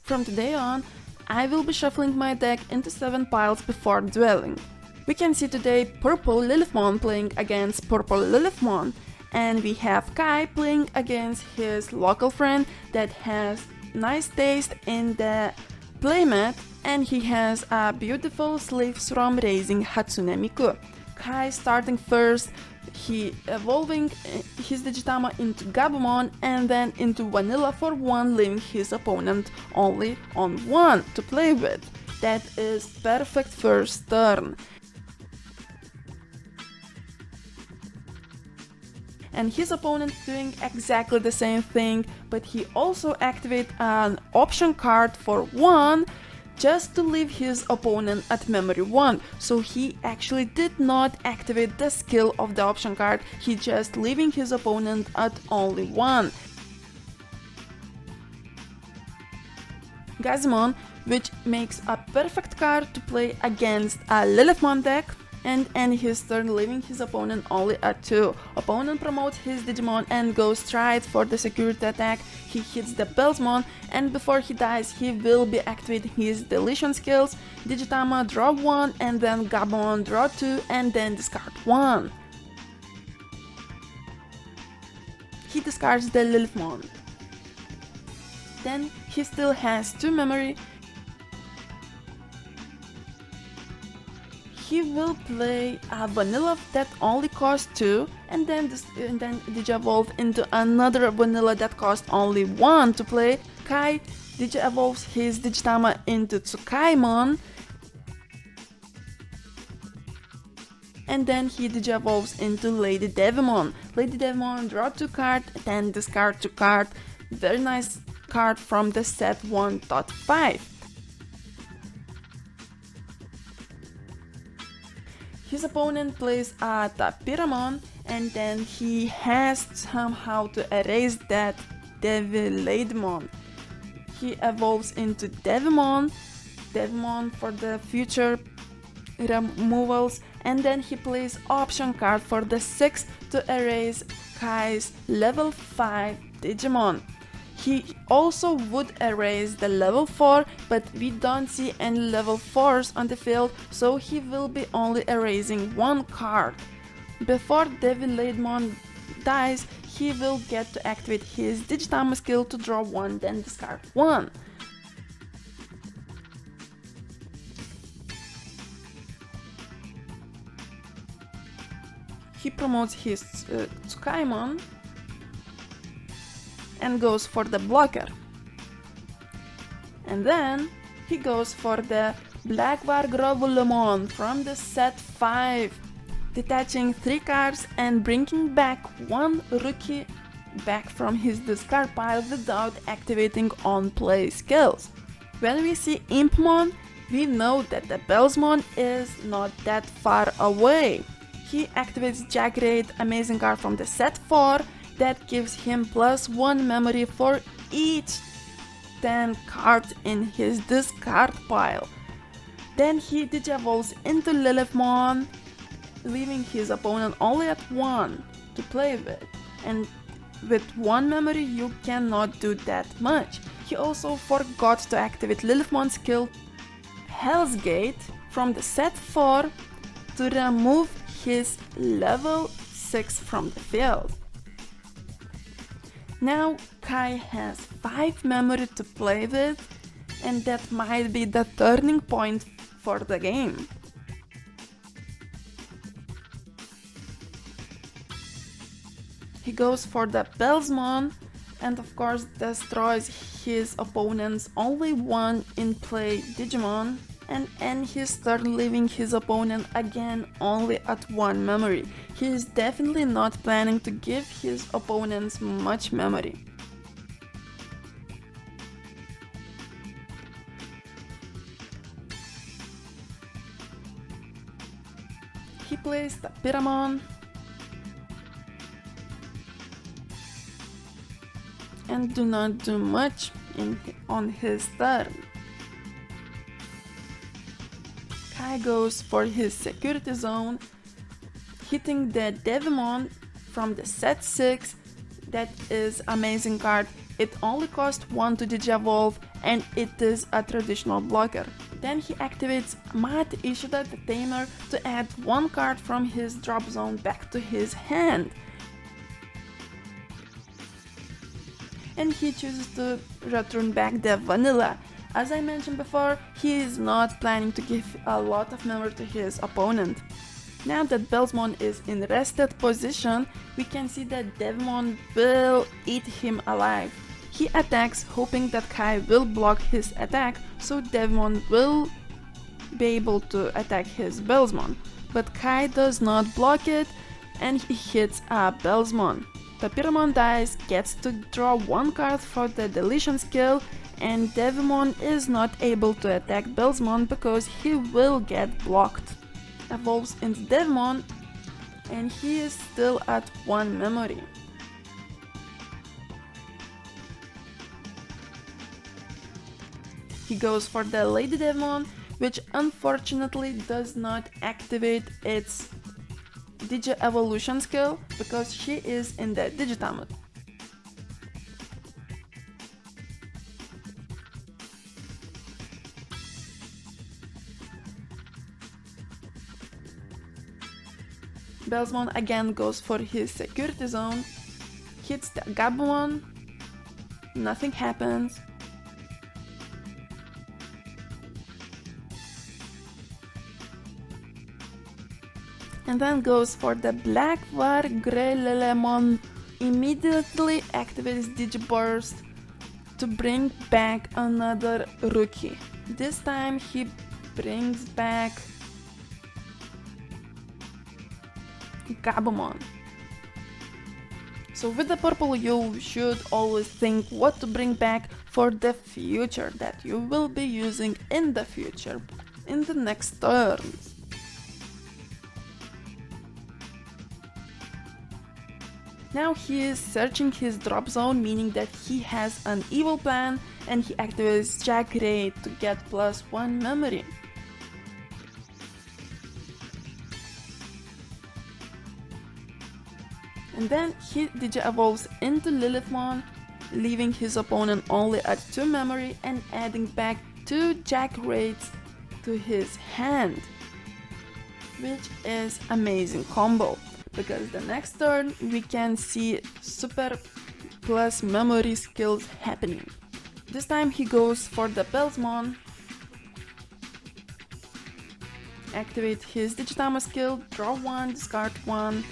From today on, I will be shuffling my deck into 7 piles before dueling. We can see today purple Lilithmon playing against purple Lilithmon, and we have Kai playing against his local friend that has nice taste in the playmat, and he has a beautiful Slaves from Raising Hatsune Miku. Kai starting first, he evolving his Digitama into Gabumon and then into Vanilla for 1, leaving his opponent only on 1 to play with. That is perfect first turn. And his opponent doing exactly the same thing, but he also activate an option card for 1 just to leave his opponent at memory 1. So he actually did not activate the skill of the option card, he just leaving his opponent at only 1. Beelzemon, which makes a perfect card to play against a Lilithmon deck, and end his turn leaving his opponent only at 2. Opponent promotes his Digimon and goes straight for the security attack. He hits the Beelzemon, and before he dies he will be activating his deletion skills. Digitama draw 1 and then Gabumon draw 2 and then discard 1. He discards the Lilithmon. Then he still has 2 memory. He will play a vanilla that only costs 2 and then Digi-evolve into another vanilla that costs only 1 to play. Kai Digi-evolves his Digitama into Tsukaimon, and then he Digi-evolves into Lady Devimon. Lady Devimon draw 2 cards, then discard 2 cards. Very nice card from the set 1.5. His opponent plays a Tapiramon, and then he has somehow to erase that Lilithmon. He evolves into Devimon for the future removals, and then he plays option card for the 6 to erase Kai's level 5 Digimon. He also would erase the level 4, but we don't see any level 4s on the field, so he will be only erasing 1 card. Before Lilithmon dies, he will get to activate his Digitama skill to draw 1, then discard 1. He promotes his Tsukaimon and goes for the blocker. And then he goes for the Black Vargrovulomon from the set 5, detaching 3 cards and bringing back 1 rookie back from his discard pile without activating on-play skills. When we see Impmon, we know that the Beelzemon is not that far away. He activates Jackraid, amazing card from the set 4, that gives him +1 memory for each 10 cards in his discard pile. Then he Digi-evolves into Lilithmon, leaving his opponent only at 1 to play with, and with 1 memory you cannot do that much. He also forgot to activate Lilithmon's skill Hell's Gate from the set 4 to remove his level 6 from the field. Now Kai has 5 memory to play with, and that might be the turning point for the game. He goes for the Beelzemon and of course destroys his opponent's only 1 in play Digimon, and end his turn leaving his opponent again only at 1 memory. He is definitely not planning to give his opponents much memory. He plays the Pyramon and do not do much on his turn. Kai goes for his security zone, hitting the Devimon from the set 6. That is amazing card. It only costs 1 to Digi-evolve and it is a traditional blocker. Then he activates Mat Ishida the Tamer to add one card from his drop zone back to his hand. And he chooses to return back the vanilla. As I mentioned before, he is not planning to give a lot of memory to his opponent. Now that Beelzemon is in rested position, we can see that Devimon will eat him alive. He attacks hoping that Kai will block his attack, so Devimon will be able to attack his Beelzemon. But Kai does not block it and he hits a Beelzemon. The Pyramon dies, gets to draw one card for the deletion skill, and Devimon is not able to attack Beelzemon because he will get blocked. Evolves into Devimon and he is still at 1 memory. He goes for the Lady Devimon, which unfortunately does not activate its Digi Evolution skill because she is in the Digitamon. Beelzemon again goes for his security zone, hits the Gabumon, nothing happens. And then goes for the Black War Grey Lilithmon, immediately activates Digiburst to bring back another rookie. This time he brings back Gabumon. So with the purple you should always think what to bring back for the future that you will be using in the future, in the next turns. Now he is searching his drop zone, meaning that he has an evil plan, and he activates Jack Raid to get +1 memory. And then he Digi-evolves into Lilithmon, leaving his opponent only at 2 memory and adding back 2 Jack Raids to his hand, which is amazing combo, because the next turn we can see super plus memory skills happening. This time he goes for the Beelzemon, activate his Digitama skill, draw 1, discard 1,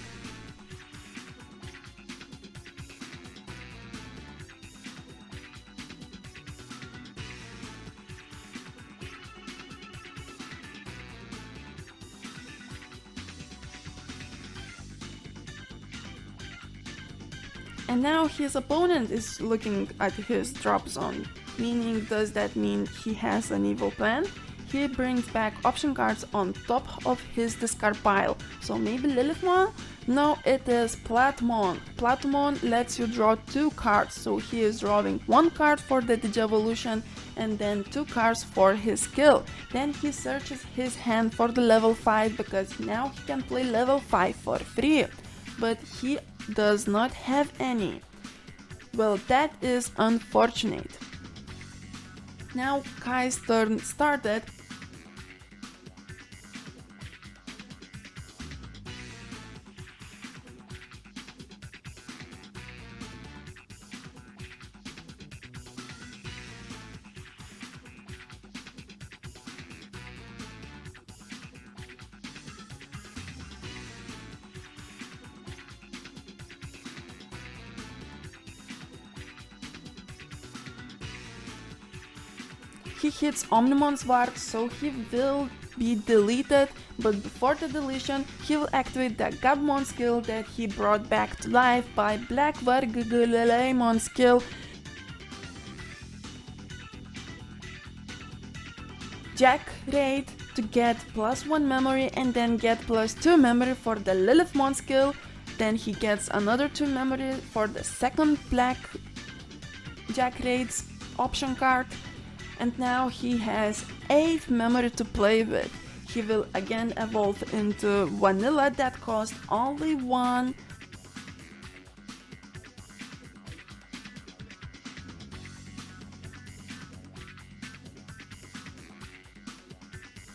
and now his opponent is looking at his drop zone, meaning does that mean he has an evil plan? He brings back option cards on top of his discard pile. So maybe Lilithmon? No, it is Pluton. Pluton lets you draw 2 cards, so he is drawing 1 card for the Digievolution and then 2 cards for his skill. Then he searches his hand for the level 5 because now he can play level 5 for free. But he does not have any. Well, that is unfortunate. Now Kai's turn started. He hits Omnimon's Ward, so he will be deleted, but before the deletion, he will activate the Gabumon skill that he brought back to life by Black Varguleleimon skill. Jack Raid to get +1 memory and then get +2 memory for the Lilithmon skill. Then he gets another 2 memory for the second Black Jack Raid's option card. And now he has 8 memory to play with. He will again evolve into Vanilla that costs only 1.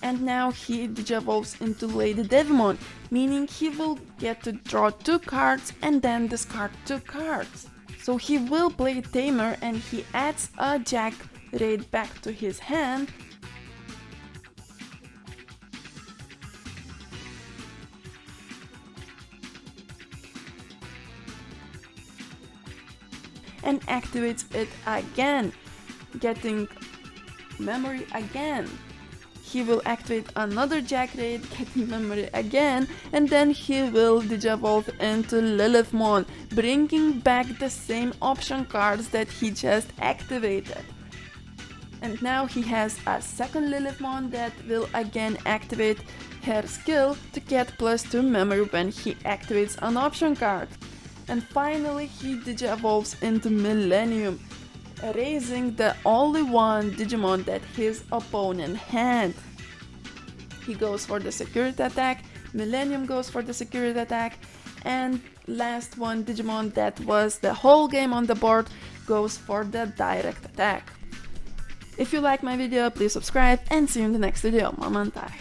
And now he digivolves into Lilithmon, meaning he will get to draw 2 cards and then discard 2 cards. So he will play Tamer and he adds a Jack raid back to his hand. And activates it again, getting memory again. He will activate another Jack raid, getting memory again, and then he will digivolve into Lilithmon, bringing back the same option cards that he just activated. And now he has a second Lilithmon that will again activate her skill to get +2 memory when he activates an option card. And finally he digivolves into Millennium, erasing the only one Digimon that his opponent had. He goes for the security attack, Millennium goes for the security attack, and last one Digimon that was the whole game on the board goes for the direct attack. If you like my video, please subscribe and see you in the next video. Mamantai!